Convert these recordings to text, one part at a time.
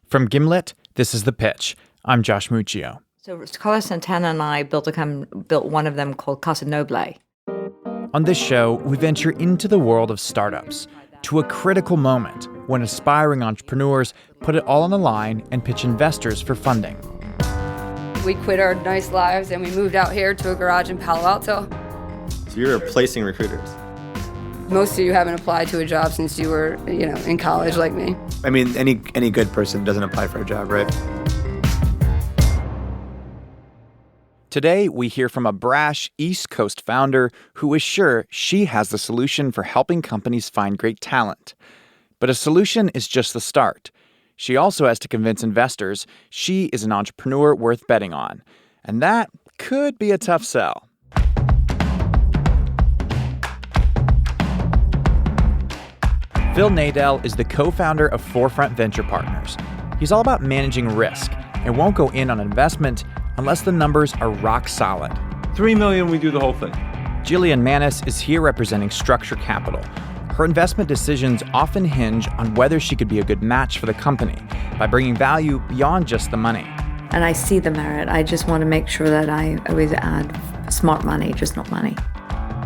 From Gimlet, this is The Pitch. I'm Josh Muccio. So Carlos Santana and I built one of them called Casa Noble. On this show, we venture into the world of startups, to a critical moment when aspiring entrepreneurs put it all on the line and pitch investors for funding. We quit our nice lives and we moved out here to a garage in Palo Alto. So you're replacing recruiters? Most of you haven't applied to a job since you were, in college like me. I mean, any good person doesn't apply for a job, right? Today, we hear from a brash East Coast founder who is sure she has the solution for helping companies find great talent. But a solution is just the start. She also has to convince investors she is an entrepreneur worth betting on. And that could be a tough sell. Phil Nadell is the co-founder of Forefront Venture Partners. He's all about managing risk and won't go in on investment unless the numbers are rock solid. $3 million, we do the whole thing. Jillian Manis is here representing Structure Capital. Her investment decisions often hinge on whether she could be a good match for the company by bringing value beyond just the money. And I see the merit. I just want to make sure that I always add smart money, just not money.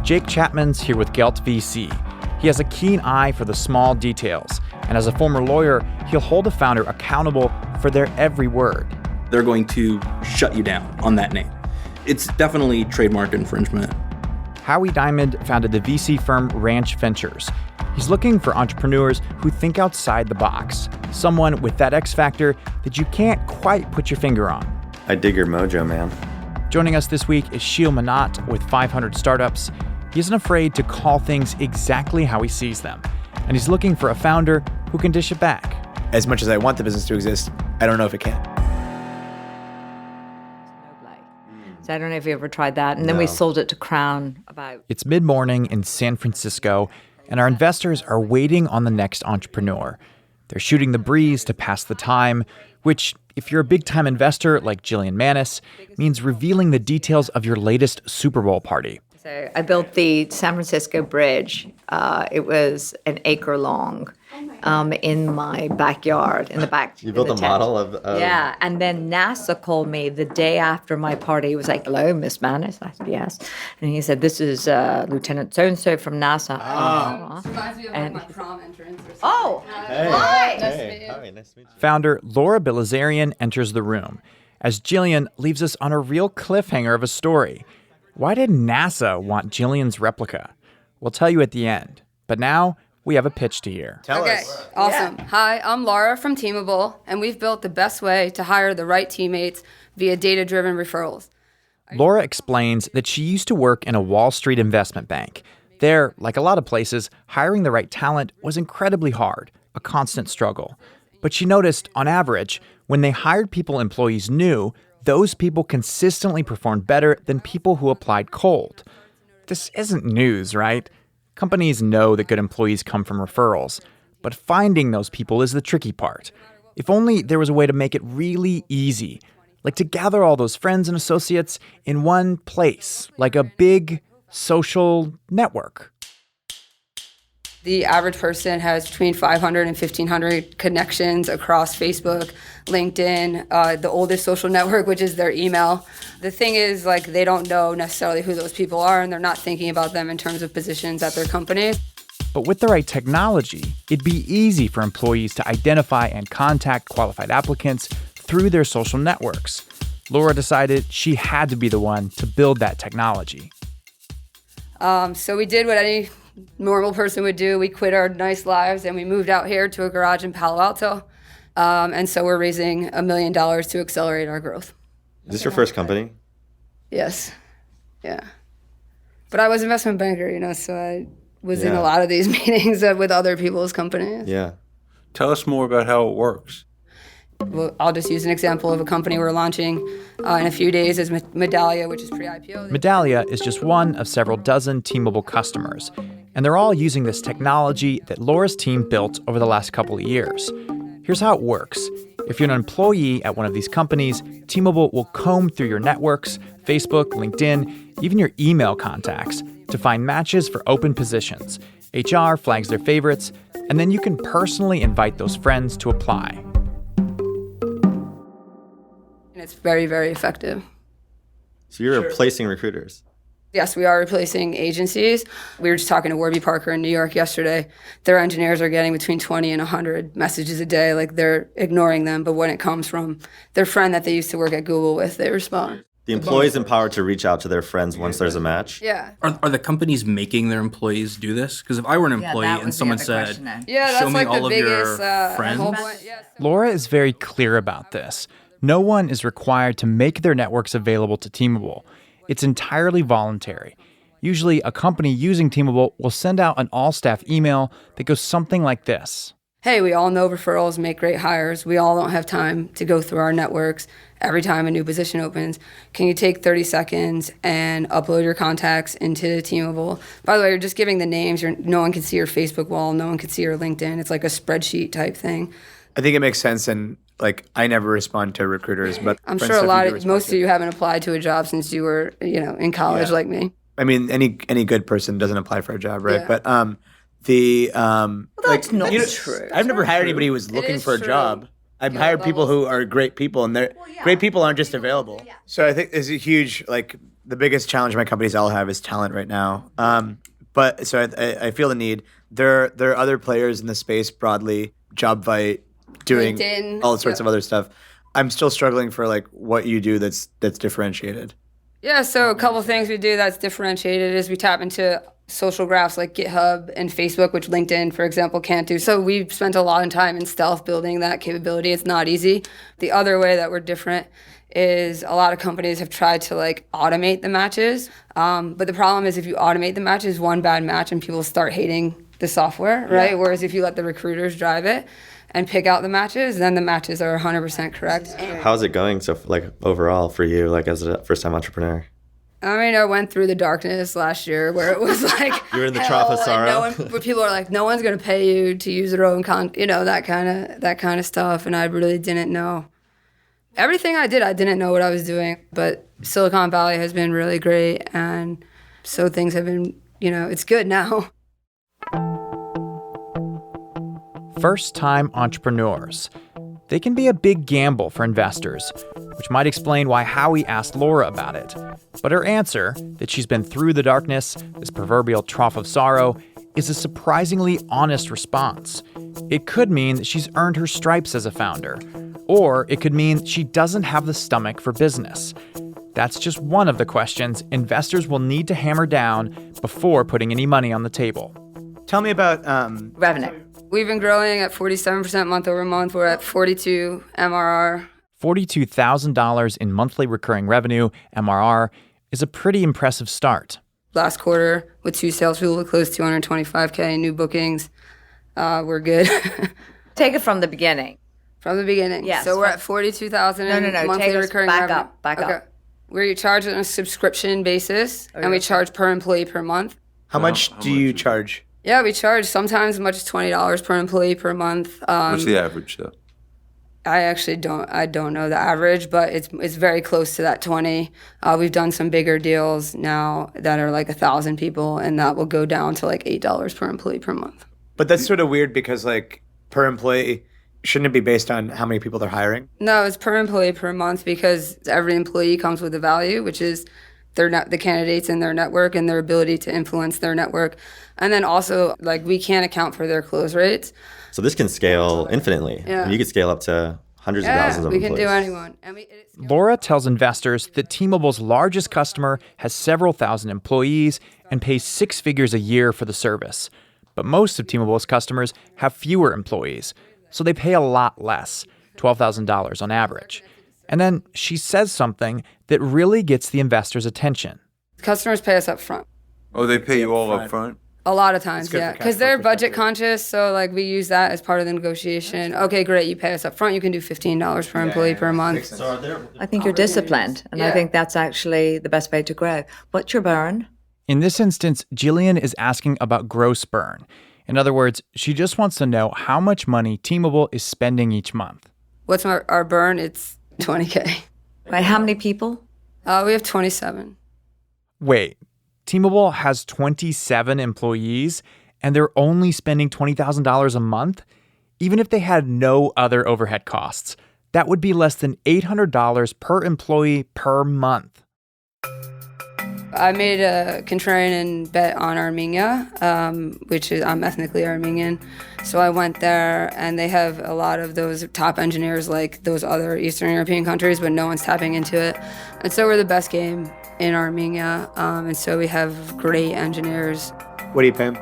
Jake Chapman's here with Gelt VC. He has a keen eye for the small details, and as a former lawyer, he'll hold a founder accountable for their every word. They're going to shut you down on that name. It's definitely trademark infringement. Howie Diamond founded the VC firm Ranch Ventures. He's looking for entrepreneurs who think outside the box, someone with that X factor that you can't quite put your finger on. I dig your mojo, man. Joining us this week is Sheel Manat with 500 Startups. He isn't afraid to call things exactly how he sees them, and he's looking for a founder who can dish it back. As much as I want the business to exist, I don't know if it can. So I don't know if you ever tried that. And then we sold it to Crown about... It's mid-morning in San Francisco, and our investors are waiting on the next entrepreneur. They're shooting the breeze to pass the time, which, if you're a big-time investor like Jillian Manis, means revealing the details of your latest Super Bowl party. So I built the San Francisco Bridge. It was an acre long in my backyard, in the back. You built a model of... Yeah, and then NASA called me the day after my party. He was like, "Hello, Miss Manis?" I said, "Yes." And he said, "This is Lieutenant so-and-so from NASA." Reminds me of my prom entrance or something. Oh, Hi. Nice to meet you. Hi, nice to meet you. Founder Laura Bilazarian enters the room, as Jillian leaves us on a real cliffhanger of a story. Why did NASA want Jillian's replica? We'll tell you at the end. But now, we have a pitch to hear. Tell Okay, us. awesome. Yeah. Hi, I'm Laura from Teamable, and we've built the best way to hire the right teammates via data-driven referrals. Laura explains that she used to work in a Wall Street investment bank. There, like a lot of places, hiring the right talent was incredibly hard, a constant struggle. But she noticed, on average, when they hired people employees knew, those people consistently performed better than people who applied cold. This isn't news, right? Companies know that good employees come from referrals, but finding those people is the tricky part. If only there was a way to make it really easy, like to gather all those friends and associates in one place, like a big social network. The average person has between 500 and 1,500 connections across Facebook, LinkedIn, the oldest social network, which is their email. The thing is, they don't know necessarily who those people are, and they're not thinking about them in terms of positions at their company. But with the right technology, it'd be easy for employees to identify and contact qualified applicants through their social networks. Laura decided she had to be the one to build that technology. So we did what any normal person would do. We quit our nice lives and we moved out here to a garage in Palo Alto. And so we're raising $1 million to accelerate our growth. Is this your first company? Yes. Yeah. But I was an investment banker, so I was in a lot of these meetings with other people's companies. Yeah. Tell us more about how it works. Well, I'll just use an example of a company we're launching in a few days is Medallia, which is pre-IPO. Medallia is just one of several dozen Teamable customers, and they're all using this technology that Laura's team built over the last couple of years. Here's how it works. If you're an employee at one of these companies, Teamable will comb through your networks, Facebook, LinkedIn, even your email contacts to find matches for open positions. HR flags their favorites, and then you can personally invite those friends to apply. It's very, very effective. So you're replacing recruiters. Yes, we are replacing agencies. We were just talking to Warby Parker in New York yesterday. Their engineers are getting between 20 and 100 messages a day. Like, they're ignoring them. But when it comes from their friend that they used to work at Google with, they respond. The employee's empowered to reach out to their friends once there's a match. Yeah. Are the companies making their employees do this? Because if I were an employee that and was the someone other said, question then. Yeah, show that's me like all the of biggest your friends, whole point. Yeah, so- Laura is very clear about this. No one is required to make their networks available to Teamable. It's entirely voluntary. Usually, a company using Teamable will send out an all-staff email that goes something like this. Hey, we all know referrals make great hires. We all don't have time to go through our networks every time a new position opens. Can you take 30 seconds and upload your contacts into Teamable? By the way, you're just giving the names. No one can see your Facebook wall. No one can see your LinkedIn. It's like a spreadsheet type thing. I think it makes sense, and like I never respond to recruiters, but I'm friends sure stuff you do respond most to. of you haven't applied to a job since you were, in college like me. I mean, any good person doesn't apply for a job, right? Yeah. But that's not true. I've never hired anybody who was looking is for a true. job. I've hired people who are great people, and great people aren't just available. So I think there's a huge, the biggest challenge my companies all have is talent right now. But so I feel the need. There are other players in the space broadly, JobVite, doing LinkedIn, all sorts of other stuff. I'm still struggling for what you do that's differentiated. Yeah, so a couple things we do that's differentiated is we tap into social graphs like GitHub and Facebook, which LinkedIn, for example, can't do. So we've spent a lot of time in stealth building that capability. It's not easy. The other way that we're different is a lot of companies have tried to automate the matches. But the problem is if you automate the matches, one bad match and people start hating the software, right? Whereas if you let the recruiters drive it and pick out the matches, then the matches are 100% correct. How's it going so overall for you, as a first-time entrepreneur? I mean, I went through the darkness last year where it was You're in the hell, trough of sorrow. and where people are like, no one's going to pay you to use their own that kind of stuff. And I really didn't know. Everything I didn't know what I was doing. But Silicon Valley has been really great. And so things have been, it's good now. First-time entrepreneurs. They can be a big gamble for investors, which might explain why Howie asked Laura about it. But her answer, that she's been through the darkness, this proverbial trough of sorrow, is a surprisingly honest response. It could mean that she's earned her stripes as a founder, or it could mean she doesn't have the stomach for business. That's just one of the questions investors will need to hammer down before putting any money on the table. Tell me about Revenue. We've been growing at 47% month over month. We're at 42 MRR. $42,000 in monthly recurring revenue, MRR, is a pretty impressive start. Last quarter, with 2 salespeople, we closed $225K in new bookings. We're good. Take it from the beginning. From the beginning. Yes. So we're at 42,000 No, monthly take us recurring back revenue. up, back up. We charge on a subscription basis, and we charge per employee per month. how much do you charge? Yeah, we charge sometimes as much as $20 per employee per month. What's the average, though? I actually don't know the average, but it's very close to that 20. We've done some bigger deals now that are 1,000 people, and that will go down to $8 per employee per month. But that's sort of weird because per employee, shouldn't it be based on how many people they're hiring? No, it's per employee per month because every employee comes with a value, which is the candidates in their network and their ability to influence their network. And then also, we can't account for their close rates. So this can scale infinitely. Yeah. You could scale up to hundreds of thousands of we can employees. do anyone. Laura tells investors that Teamable's largest customer has several thousand employees and pays 6 figures a year for the service. But most of Teamable's customers have fewer employees, so they pay a lot less, $12,000 on average. And then she says something that really gets the investors' attention. Customers pay us up front. Oh, they pay you all up front? A lot of times, good yeah, for cash because flow they're budget perspective. conscious. So we use that as part of the negotiation. Okay, great, you pay us up front. You can do $15 per employee per month. I think you're disciplined, and I Yeah. think that's actually the best way to grow. What's your burn? In this instance, Jillian is asking about gross burn. In other words, she just wants to know how much money Teamable is spending each month. What's our burn? It's 20K. Right, how many people? We have 27. Wait, Teamable has 27 employees and they're only spending $20,000 a month? Even if they had no other overhead costs. that would be less than $800 per employee per month. I made a contrarian bet on Armenia, which is, I'm ethnically Armenian. So I went there, and they have a lot of those top engineers like those other Eastern European countries, but no one's tapping into it. And so we're the best game in Armenia, and so we have great engineers. What do you pay them?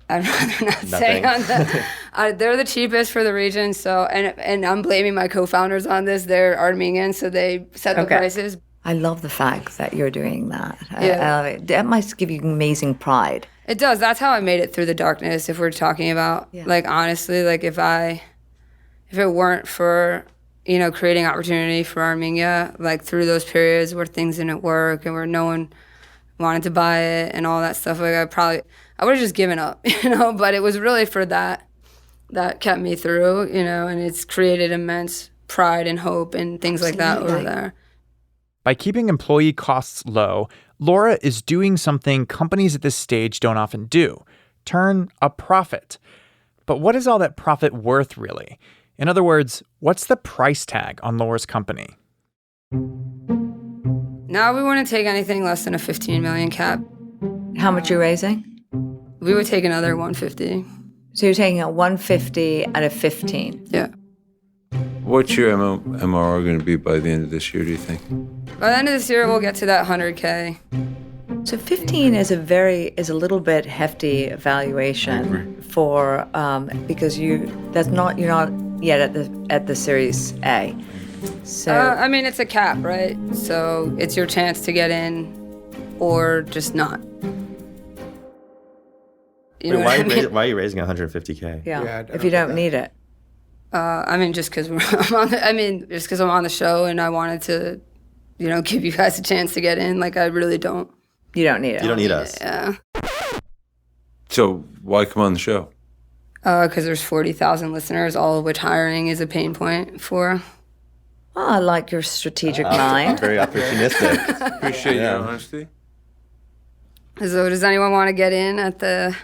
I'd rather not say on that. They're the cheapest for the region, so and I'm blaming my co-founders on this. They're Armenian, so they set the prices. I love the fact that you're doing that. Yeah. That must give you amazing pride. It does. That's how I made it through the darkness. If we're talking about, like, honestly, like if it weren't for, you know, creating opportunity for Armenia, like through those periods where things didn't work and where no one wanted to buy it and all that stuff, like I would have just given up, you know. But it was really for that kept me through, you know, and it's created immense pride and hope and things like that over there. By keeping employee costs low, Laura is doing something companies at this stage don't often do: turn a profit. But what is all that profit worth, really? In other words, what's the price tag on Laura's company? Now we wouldn't take anything less than a 15 million cap. How much are you raising? We would take another 150. So you're taking a 150 and a 15. Yeah. What's your MRR going to be by the end of this year, do you think? By the end of this year, we'll get to that 100K. So 15 is a little bit hefty valuation for because you're not yet at the Series A. So I mean, it's a cap, right? So it's your chance to get in, or just not. You know what I mean? Why are you raising 150K? yeah, if you don't need it. I mean, just because I'm on the show and I wanted to, you know, give you guys a chance to get in. Like, I really don't. You don't need it. You don't need us. Yeah. So why come on the show? Because there's 40,000 listeners, all of which hiring is a pain point for. Well, I like your strategic mind. Very opportunistic. Appreciate your honesty. So does anyone want to get in at the...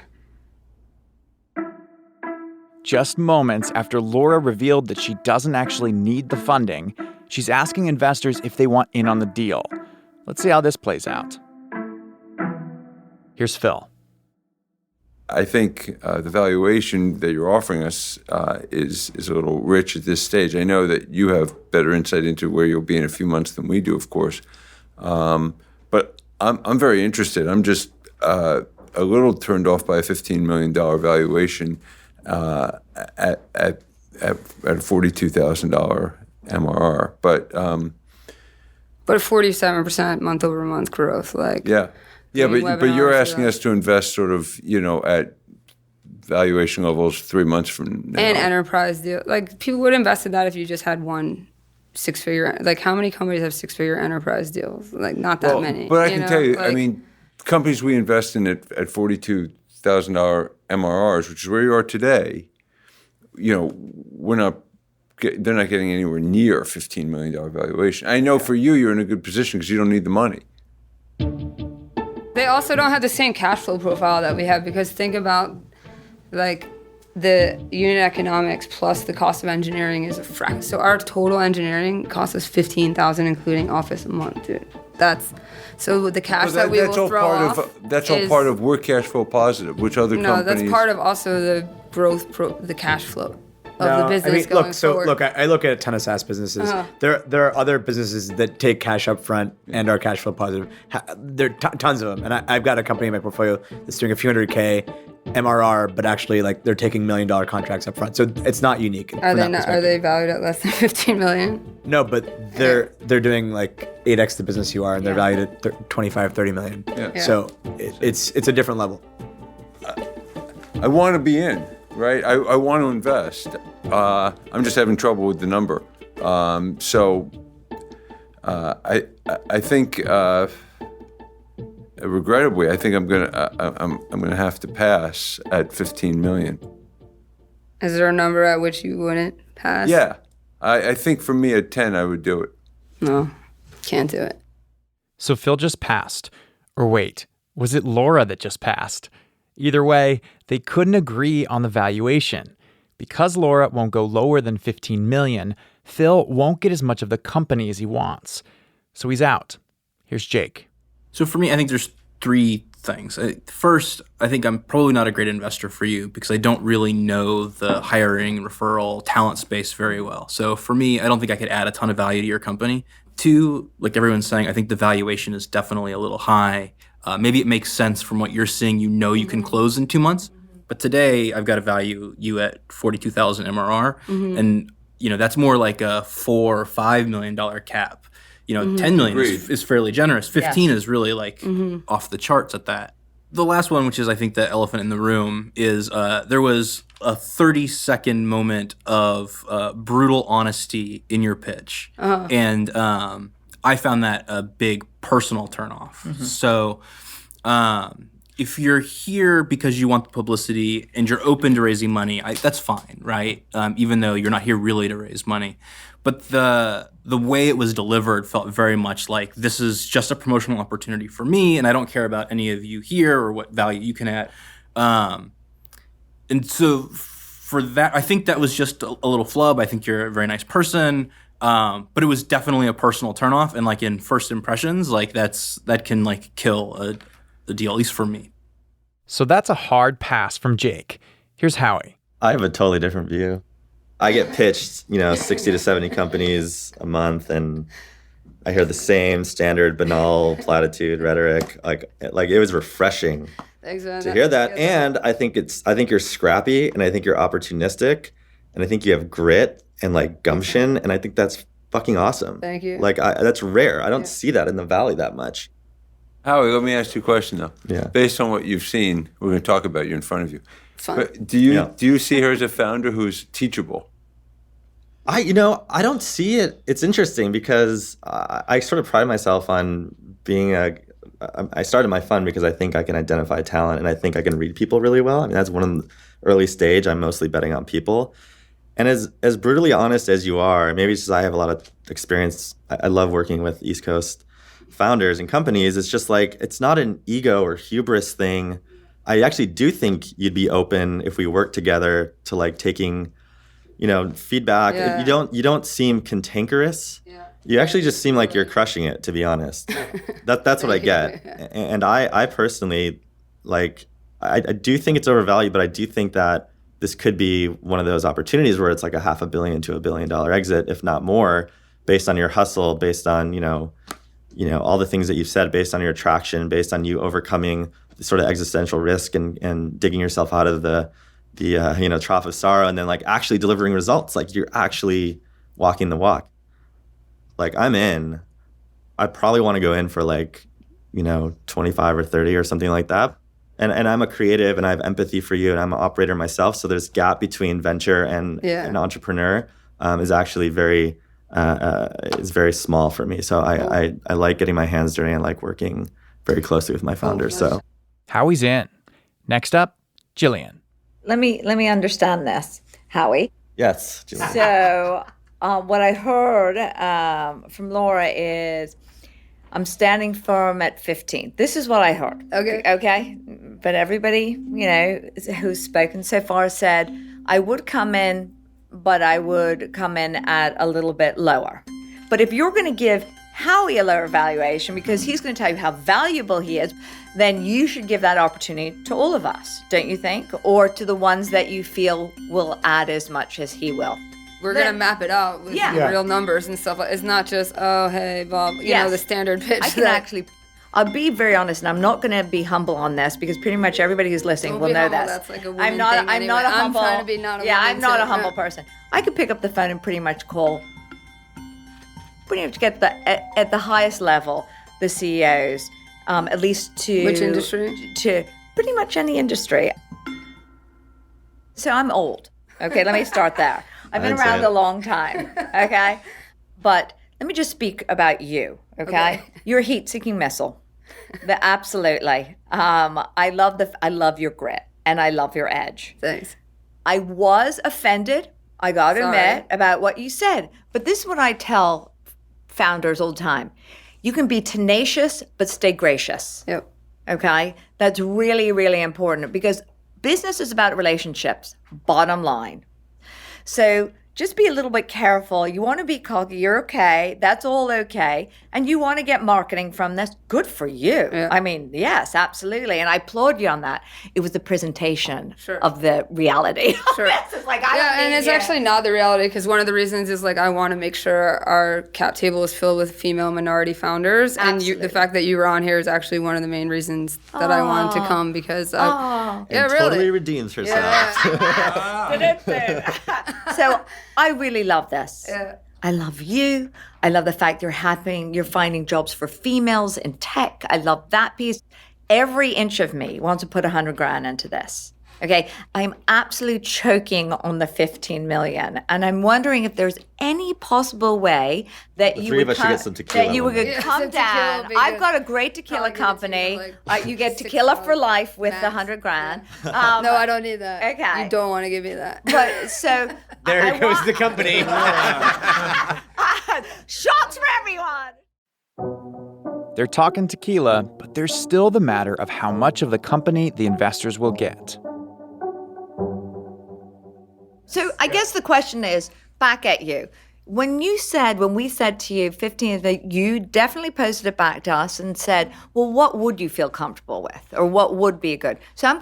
Just moments after Laura revealed that she doesn't actually need the funding, she's asking investors if they want in on the deal. Let's see how this plays out. Here's Phil. I think the valuation that you're offering us is a little rich at this stage. I know that you have better insight into where you'll be in a few months than we do, of course. But I'm very interested. I'm just a little turned off by a $15 million valuation at a $42,000 MRR. But 47% month over month growth, like. Yeah, but you're asking us to invest sort of, you know, at valuation levels 3 months from now. And enterprise deal. Like, people would invest in that if you just had one six-figure. Like, how many companies have six-figure enterprise deals? Like, not that many. But I can tell you, like, I mean, companies we invest in at $42,000 MRRs, which is where you are today, you know, they're not getting anywhere near a $15 million valuation. I know for you, you're in a good position because you don't need the money. They also don't have the same cash flow profile that we have, because think about, like, the unit economics plus the cost of engineering is a fraction. So our total engineering costs us $15,000, including office a month, dude. So the cash that we will throw off. That's all part of we're cash flow positive, which other companies. No, that's part of also the growth, the cash flow of the business going forward. Look, I look at a ton of SaaS businesses. There are other businesses that take cash up front and are cash flow positive. There are tons of them. And I've got a company in my portfolio that's doing a few hundred K MRR, but actually, like, they're taking $1 million contracts up front. So it's not unique. Are they valued at less than 15 million? No, but they're doing like 8x the business you are, and they're valued at 25, 30 million. Yeah. So it's a different level. I want to be in, right? I want to invest. I'm just having trouble with the number. I think. Regrettably, I think I'm gonna have to pass at 15 million. Is there a number at which you wouldn't pass? Yeah, I think for me at 10, I would do it. No, can't do it. So Phil just passed. Or wait, was it Laura that just passed? Either way, they couldn't agree on the valuation Because Laura won't go lower than $15 million, Phil won't get as much of the company as he wants. So he's out. Here's Jake. So for me, I think there's three things. First, I think I'm probably not a great investor for you because I don't really know the hiring, referral, talent space very well. So for me, I don't think I could add a ton of value to your company. Two, like everyone's saying, I think the valuation is definitely a little high. Maybe it makes sense from what you're seeing. You know you can close in 2 months. But today, I've got to value you at 42,000 MRR. And, that's more like a $4 or $5 million cap. 10 million is fairly generous. 15 is really off the charts at that. The last one, which is I think the elephant in the room, is there was a 30-second moment of brutal honesty in your pitch. And I found that a big personal turnoff. So if you're here because you want the publicity and you're open to raising money, that's fine, right? Even though you're not here really to raise money. But the way it was delivered felt very much like this is just a promotional opportunity for me, and I don't care about any of you here or what value you can add. And so for that, I think that was just a little flub. I think you're a very nice person, but it was definitely a personal turnoff. And in first impressions, that can kill a deal, at least for me. So that's a hard pass from Jake. Here's Howie. I have a totally different view. I get pitched, 60 to 70 companies a month, and I hear the same standard banal platitude rhetoric. Like it was refreshing to hear that. And I think you're scrappy, and I think you're opportunistic, and I think you have grit and gumption, and I think that's fucking awesome. Thank you. That's rare. I don't see that in the Valley that much. Howie, let me ask you a question, though. Yeah. Based on what you've seen, we're going to talk about you in front of you. Fine. But do you see her as a founder who's teachable? I don't see it. It's interesting because I sort of pride myself on being I started my fund because I think I can identify talent and I think I can read people really well. I mean, that's one of the early stage. I'm mostly betting on people. And as brutally honest as you are, maybe it's just I have a lot of experience. I love working with East Coast founders and companies. It's just it's not an ego or hubris thing. I actually do think you'd be open if we work together to taking feedback. Yeah. You don't seem cantankerous. Yeah. You actually just seem like you're crushing it, to be honest. That's what I get. And I personally I do think it's overvalued, but I do think that this could be one of those opportunities where it's $500 million to $1 billion exit, if not more, based on your hustle, based on all the things that you've said, based on your attraction, based on you overcoming the sort of existential risk and digging yourself out of the trough of sorrow, and then actually delivering results. You're actually walking the walk. I'm in. I probably want to go in for 25 or 30 or something like that. And I'm a creative and I have empathy for you and I'm an operator myself. So there's gap between venture and an entrepreneur is actually very small for me. So I like getting my hands dirty and working very closely with my founders. So Howie's in. Next up, Jillian. Let me understand this, Howie. yes. Jimmy. So what I heard from Laura is I'm standing firm at 15. This is what I heard. Okay. But everybody, who's spoken so far said I would come in, but I would come in at a little bit lower. But if you're going to give Howie a lower valuation because he's going to tell you how valuable he is, then you should give that opportunity to all of us, don't you think? Or to the ones that you feel will add as much as he will. We're going to map it out with real numbers and stuff. It's not just, oh, hey, Bob, the standard pitch. I can I'll be very honest, and I'm not going to be humble on this because pretty much everybody who's listening will know this. That's a I'm not a humble. I'm trying to be not a I'm not a humble person. I could pick up the phone and pretty much get at the highest level the CEOs, at least to which industry? To pretty much any industry. So I'm old. Okay, let me start there. I've been around a long time. Okay, but let me just speak about you. Okay? You're a heat-seeking missile. Absolutely. I love your grit and I love your edge. Thanks. I was offended, I got to admit, about what you said. But this is what I tell founders all the time. You can be tenacious, but stay gracious. Yep. Okay? That's really, really important because business is about relationships, bottom line. So just be a little bit careful. You want to be cocky. You're okay. That's all okay. And you want to get marketing from this. Good for you. Yeah. I mean, yes, absolutely. And I applaud you on that. It was the presentation Sure. of the reality. Sure. It's like, I don't and need it's you. actually not the reality because one of the reasons is like I want to make sure our cap table is filled with female minority founders, and Absolutely. the fact that you were on here is actually one of the main reasons that I wanted to come because Oh. yeah, and really. totally redeems herself. So I really love this. Yeah. I love you. I love the fact you're finding jobs for females in tech. I love that piece. Every inch of me wants to put 100 grand into this. Okay, I'm absolutely choking on the 15 million, and I'm wondering if there's any possible way that The you three would of us should get some tequila that you one would day. come some tequila down. would be I've good. got a great tequila Probably give it to you company. for, like, You get 6 tequila for dollars life with the max. 100 grand. No, I don't need that. Okay. You don't want to give me that. But so There I goes want- the company. Shots for everyone. They're talking tequila, but there's still the matter of how much of the company the investors will get. So I guess the question is back at you. When we said to you 15, that you definitely posted it back to us and said, well, what would you feel comfortable with? Or what would be good? So I'm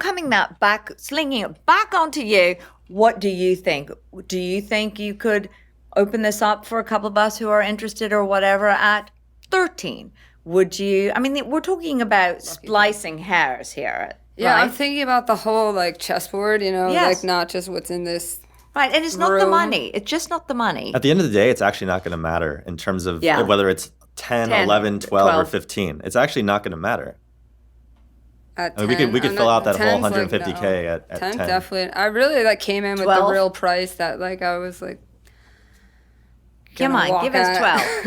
slinging it back onto you. What do you think? Do you think you could open this up for a couple of us who are interested or whatever at 13? Would you, I mean, we're talking about splicing hairs here. Yeah, right? I'm thinking about the whole like chessboard, Yes. like not just what's in this. Right, and it's not the room. money. It's just not the money. At the end of the day, it's actually not going to matter in terms of Yeah. whether it's 10, 10, 11, 12, or 12. 15. It's actually not going to matter. At I mean, 10. we could I'm fill out not- that whole 10's, like, 150K no. at 10 10. definitely. I really like came in with 12? the real price that like I was like. Come gonna on, walk give us at.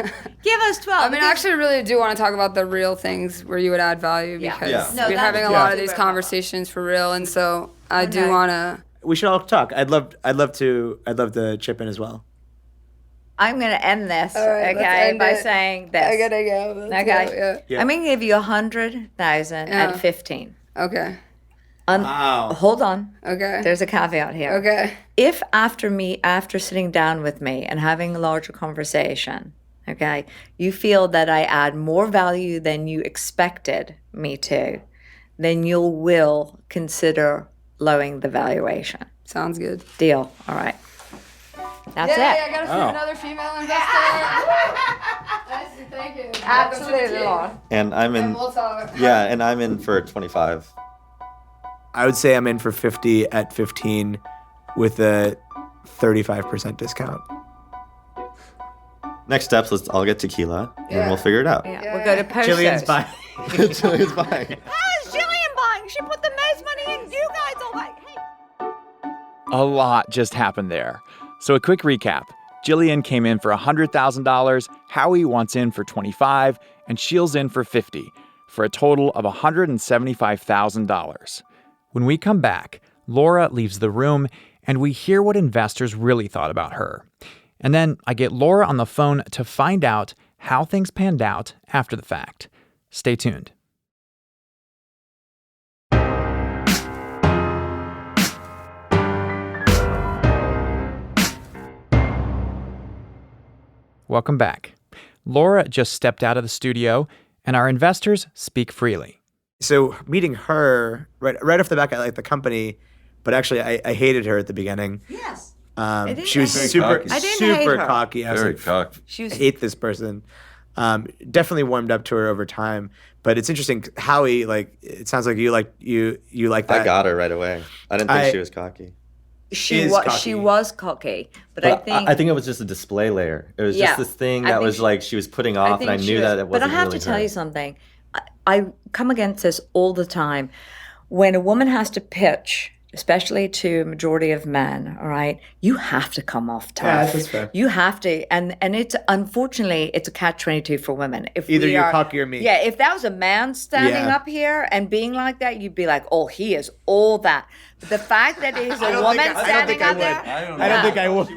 12. Give us 12. I mean, I actually really do want to talk about the real things where you would add value Yeah. because Yeah. No, we're that's having a true. lot of these Super conversations for real, and so I do Okay. want to. We should all talk. I'd love to chip in as well. I'm going to end this, All right, let's okay, end by it. saying this. I gotta go. Let's Okay. go, Yeah. I'm going to give you 100,000 Yeah. at 15. yeah. Okay. Wow. Hold on. Okay. There's a caveat here. Okay. If after sitting down with me and having a larger conversation, okay, you feel that I add more value than you expected me to, then you will consider lowering the valuation. Sounds good. Deal. All right. That's Yeah, it. I got Oh. another female investor. Nice, thank you. Absolutely, Laura. And I'm in. And we'll talk. Yeah, and I'm in for 25. I would say I'm in for 50 at 15 with a 35% discount. Next steps, I'll get tequila and Yeah. we'll figure it out. Yeah, we'll go to Post. Jillian's buying. Jillian's buying. How is Jillian buying? She put the most money in. You guys all like, hey. A lot just happened there. So a quick recap. Jillian came in for $100,000, Howie wants in for $25,000, and Shields in for $50,000, for a total of $175,000. When we come back, Laura leaves the room, and we hear what investors really thought about her. And then I get Laura on the phone to find out how things panned out after the fact. Stay tuned. Welcome back. Laura just stepped out of the studio, and our investors speak freely. So meeting her right off the back, I liked the company, but actually I hated her at the beginning. Yes. She was hate super her. I didn't hate super her. cocky. I was Very like, cocky. She was I hate this person. Definitely warmed up to her over time, but it's interesting. Howie, like, it sounds like you like that. I got her right away. I didn't think I- she was cocky. she is was cocky. she was cocky, but But I think think it was just a display layer. It was Yeah. just this thing I that think was she- like she was putting off, and I she knew was- that it wasn't But I have really to tell her. you something. I come against this all the time. When a woman has to pitch, especially to a majority of men, all right, you have to come off tough. Yeah, that's fair. You have to, and it's unfortunately it's a catch-22 for women. If Either we you're are- cocky or me. Yeah, if that was a man standing Yeah. up here and being like that, you'd be like, oh, he is all that. But the fact that it is a woman standing up there, I don't think I would.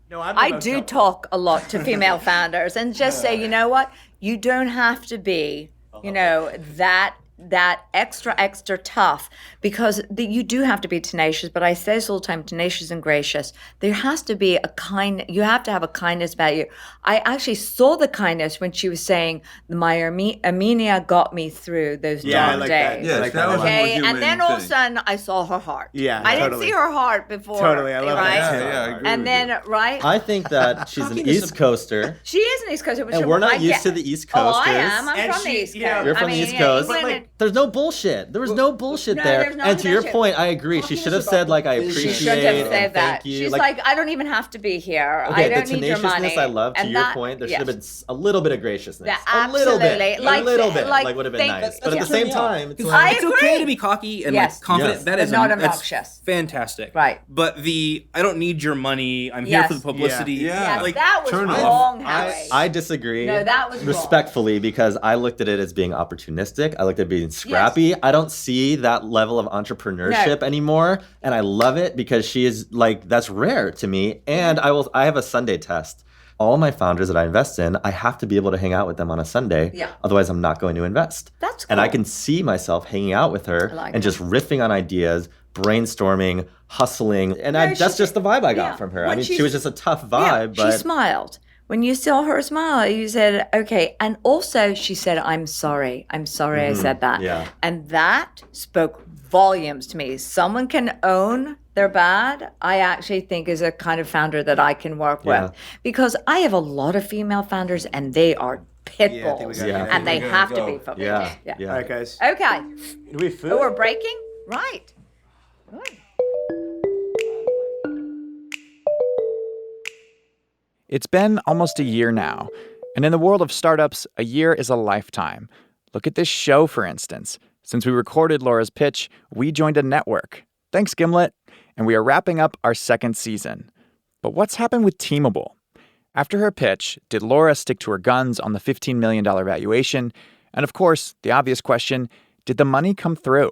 No, I'm I do talk a lot to female founders and just say, you know what? You don't have to be, that that extra tough, because you do have to be tenacious, but I say this all the time, tenacious and gracious. There has to be you have to have a kindness value. I actually saw the kindness when she was saying, my Armenia got me through those Yeah, I dark like that. days. Yes, like that was a more Okay, human and then all of a thing. sudden I saw her heart. Yeah, I didn't totally. see her heart before. Totally, I love that. right? Yeah, I agree And with then, you. right? I think that she's an East Coaster. She is an East Coaster. Which And we're not I used get. to the East Oh, I Coasters. am. I'm And from the she- East you know, Coast. You're from I the mean, East yeah, Coast. England- There's no bullshit. There was no bullshit No, there. there's no And to your bullshit. point, I agree. She should have said, like, I appreciate She should have and said that. thank you. She's like, I don't even have to be here. Okay, I don't the need your tenaciousness money. I love. To And your that- point, there yes. should have been a little bit of graciousness. Yeah, a little bit. absolutely. a little bit. like, Like, would have been thank- nice. But at yeah. the same time, it's I like, It's agree. okay to be cocky and Yes. like confident. Yes. That But is not that's obnoxious. fantastic. Right. But I don't need your money. I'm here Yes. for the publicity. Yeah. Yes, Like, that was turn it wrong, off. Howie. I disagree. No, that was wrong. respectfully, because I looked at it as being opportunistic. I looked at it being scrappy. I don't see that level of entrepreneurship anymore, and I love it because she is like, that's rare to me. And I have a Sunday test. All my founders that I invest in, I have to be able to hang out with them on a Sunday. Yeah. Otherwise, I'm not going to invest. That's And I cool. can see myself hanging out with her like and that. just riffing on ideas, brainstorming, hustling. And that's she's- just the vibe I got yeah. from her. When I mean, she she's- was just a tough Yeah, vibe. but she smiled. When you saw her smile, you said, okay. And also, she said, I'm sorry. I'm sorry I said that. Yeah. And that spoke volumes to me. Someone can own their bad, I actually think is a kind of founder that I can work Yeah. with. Because I have a lot of female founders, and they are pit Yeah, I think we bulls. gotta go. And they We have gotta to be go. focused. yeah. All right, guys. Okay. Do we have food? Oh, we're breaking? Right. Good. It's been almost a year now, and in the world of startups, a year is a lifetime. Look at this show, for instance. Since we recorded Laura's pitch, we joined a network. Thanks, Gimlet. And we are wrapping up our second season. But what's happened with Teamable? After her pitch, did Laura stick to her guns on the $15 million valuation? And of course, the obvious question, did the money come through?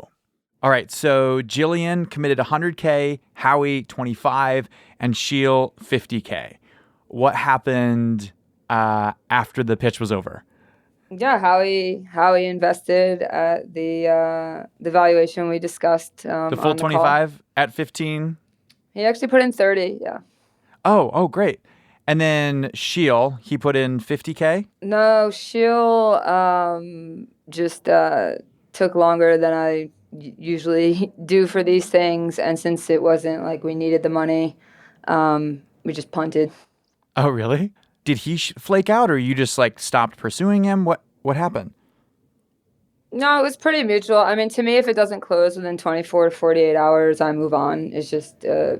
All right, so Jillian committed $100K, Howie $25, and Sheil $50K. What happened after the pitch was over? Yeah, Howie invested at the valuation we discussed. The full on call. 25 at 15? He actually put in 30. Yeah. Oh, great. And then Sheil, he put in 50K? No, she'll just took longer than I usually do for these things, and since it wasn't like we needed the money, we just punted. Oh, really? Did he flake out, or you just like stopped pursuing him? What happened? No, it was pretty mutual. I mean, to me, if it doesn't close within 24 to 48 hours, I move on. It's just a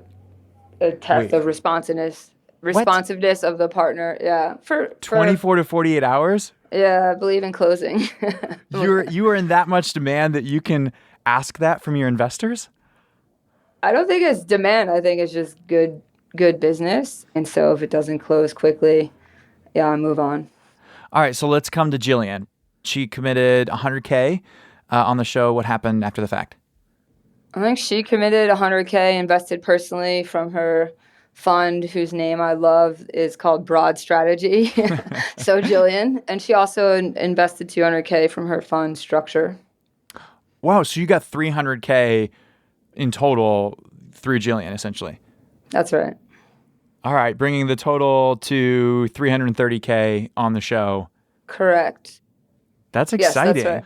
test Wait. of responsiveness of the partner. Yeah, for 24 to 48 hours? yeah, I believe in closing. You are in that much demand that you can ask that from your investors? I don't think it's demand. I think it's just good business. And so if it doesn't close quickly, yeah, I move on. All right, so let's come to Jillian. She committed 100K on the show. What happened after the fact? I think she committed 100K, invested personally from her fund, whose name I love is called Broad Strategy. So Jillian. And she also invested 200K from her fund Structure. Wow, so you got 300K in total through Jillian, essentially. That's right. All right, bringing the total to 330K on the show. Correct. That's Yes, exciting. that's right.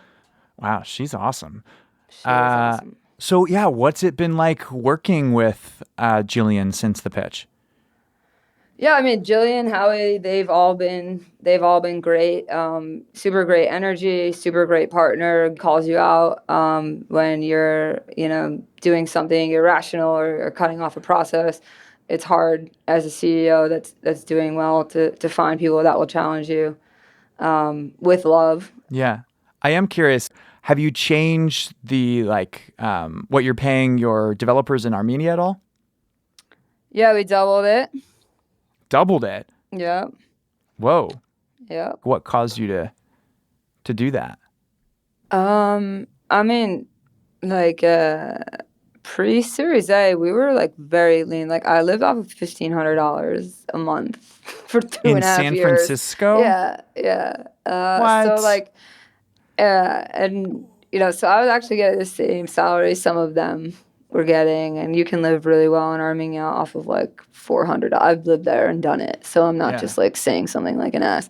Wow, she's awesome. She was awesome. So yeah, what's it been like working with Jillian since the pitch? Yeah, I mean, Jillian, Howie, they've all been great. Super great energy, super great partner. Calls you out when you're, doing something irrational or cutting off a process. It's hard as a CEO that's doing well to find people that will challenge you with love. Yeah, I am curious. Have you changed the what you're paying your developers in Armenia at all? Yeah, we doubled it. Doubled it. Yep. Whoa. Yep. What caused you to do that? I mean, pre-Series A, we were very lean. Like I lived off of $1,500 a month for 2.5 years. In San Francisco? Yeah. What? So and So I was actually getting the same salary some of them were getting, and you can live really well in Armenia off of like $400. I've lived there and done it, so I'm not just like saying something like an ass.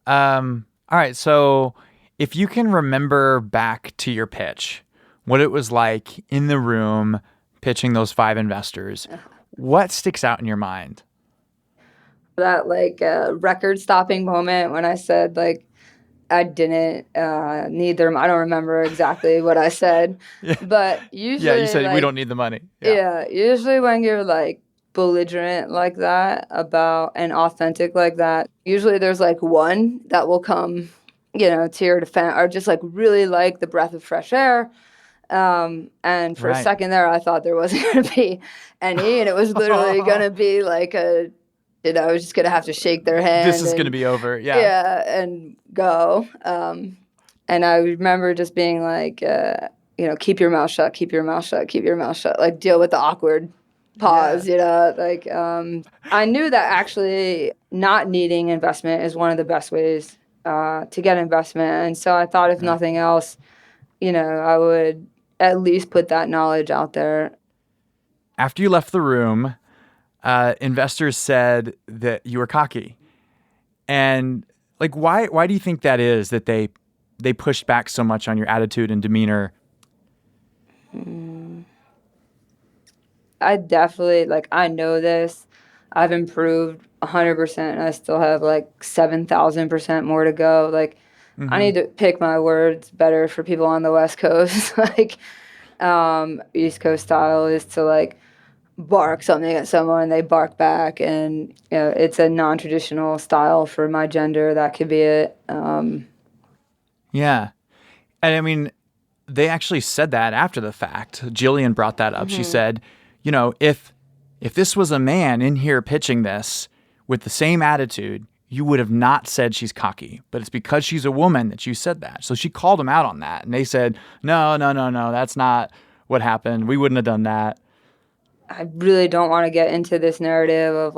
All right, so if you can remember back to your pitch, what it was like in the room pitching those 5 investors, what sticks out in your mind? That like record-stopping moment when I said like I didn't need their. I don't remember exactly what I said, but usually you said like, we don't need the money. Usually when you're like belligerent like that about and authentic like that, usually there's like one that will come, to your defense, or just like really like the breath of fresh air. And for a second there, I thought there wasn't going to be any, and it was literally going to be like I was just going to have to shake their hand. This is going to be over. Yeah. Yeah, and go. And I remember just being like, keep your mouth shut, keep your mouth shut, keep your mouth shut. Like, deal with the awkward pause, Like, I knew that actually not needing investment is one of the best ways to get investment. And so I thought, if nothing else, I would at least put that knowledge out there. After you left the room, investors said that you were cocky. And like, why do you think that is, that they pushed back so much on your attitude and demeanor? I definitely, I know this. I've improved 100%, and I still have 7,000% more to go. I need to pick my words better for people on the West Coast. East Coast style is to bark something at someone, they bark back, and it's a non-traditional style for my gender. That could be it. Yeah. And I mean, they actually said that after the fact. Jillian brought that up. She said, if this was a man in here pitching this with the same attitude, you would have not said she's cocky, but it's because she's a woman that you said that. So she called him out on that, and they said, no, that's not what happened. We wouldn't have done that. I really don't want to get into this narrative of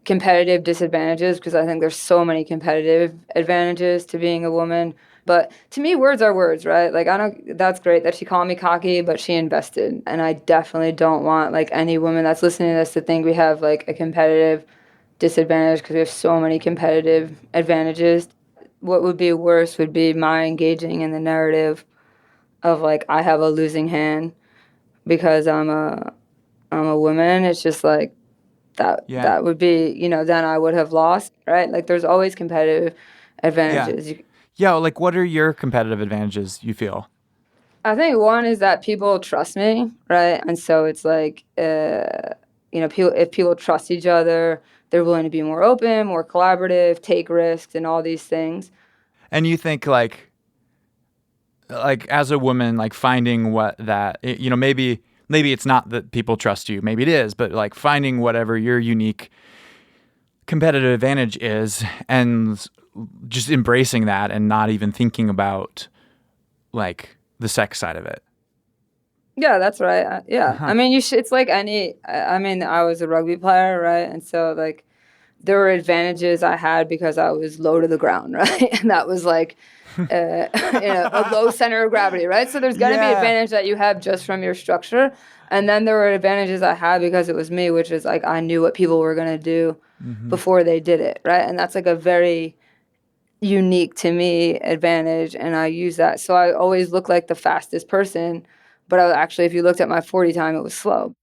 competitive disadvantages, because I think there's so many competitive advantages to being a woman. But to me, words are words, right? That's great that she called me cocky, but she invested. And I definitely don't want any woman that's listening to this to think we have a competitive disadvantage, because we have so many competitive advantages. What would be worse would be my engaging in the narrative of I have a losing hand because I'm a woman. It's just that that would be, then I would have lost, right? There's always competitive advantages. Yeah, what are your competitive advantages, you feel? I think one is that people trust me, right? And so it's if people trust each other, they're willing to be more open, more collaborative, take risks, and all these things. And you think as a woman, finding what that, maybe it's not that people trust you, maybe it is, but finding whatever your unique competitive advantage is and just embracing that and not even thinking about the sex side of it. Yeah, that's right. Yeah. I mean, it's like any, I was a rugby player, right? And so there were advantages I had because I was low to the ground, right? And that was a low center of gravity, right? So there's going to be advantage that you have just from your structure. And then there were advantages I had because it was me, which is I knew what people were going to do before they did it, right? And that's a very unique to me advantage, and I use that. So I always look like the fastest person, but actually, if you looked at my 40 time, it was slow.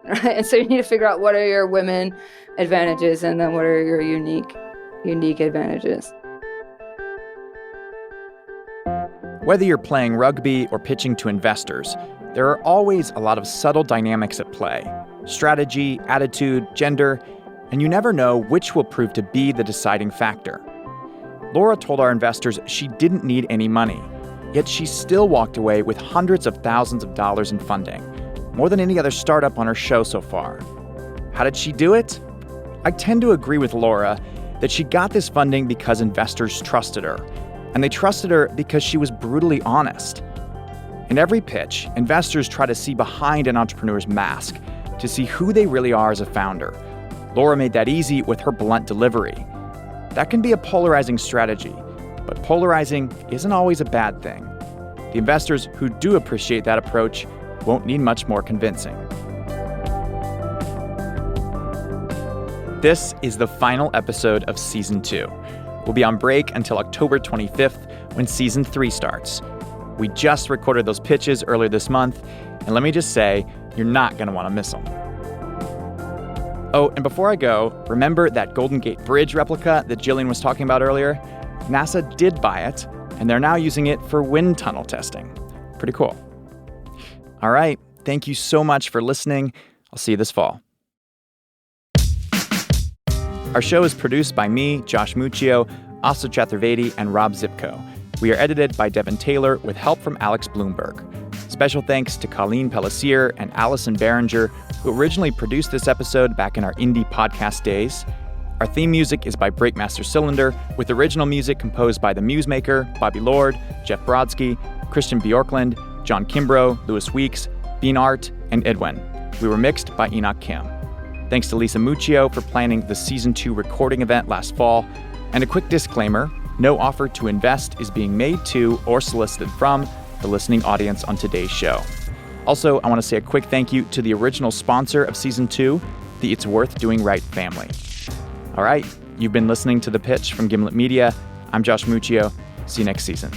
Right? And so you need to figure out what are your women advantages, and then what are your unique advantages. Whether you're playing rugby or pitching to investors, there are always a lot of subtle dynamics at play. Strategy, attitude, gender, and you never know which will prove to be the deciding factor. Laura told our investors she didn't need any money, yet she still walked away with hundreds of thousands of dollars in funding, more than any other startup on her show so far. How did she do it? I tend to agree with Laura that she got this funding because investors trusted her, and they trusted her because she was brutally honest. In every pitch, investors try to see behind an entrepreneur's mask to see who they really are as a founder. Laura made that easy with her blunt delivery. That can be a polarizing strategy, But polarizing isn't always a bad thing. The investors who do appreciate that approach won't need much more convincing. This is the final episode of Season 2. We'll be on break until October 25th when Season 3 starts. We just recorded those pitches earlier this month, and let me just say, you're not going to want to miss them. Oh, and before I go, remember that Golden Gate Bridge replica that Jillian was talking about earlier? NASA did buy it, and they're now using it for wind tunnel testing. Pretty cool. All right, thank you so much for listening. I'll see you this fall. Our show is produced by me, Josh Muccio, Asa Chaturvedi, and Rob Zipko. We are edited by Devin Taylor with help from Alex Bloomberg. Special thanks to Colleen Pellissier and Allison Behringer, who originally produced this episode back in our indie podcast days. Our theme music is by Breakmaster Cylinder, with original music composed by The Musemaker, Bobby Lord, Jeff Brodsky, Christian Bjorkland, John Kimbrough, Louis Weeks, Bean Art, and Edwin. We were mixed by Enoch Kim. Thanks to Lisa Muccio for planning the Season 2 recording event last fall. And a quick disclaimer, no offer to invest is being made to or solicited from the listening audience on today's show. Also, I want to say a quick thank you to the original sponsor of Season 2, the It's Worth Doing Right family. All right, you've been listening to The Pitch from Gimlet Media. I'm Josh Muccio. See you next season.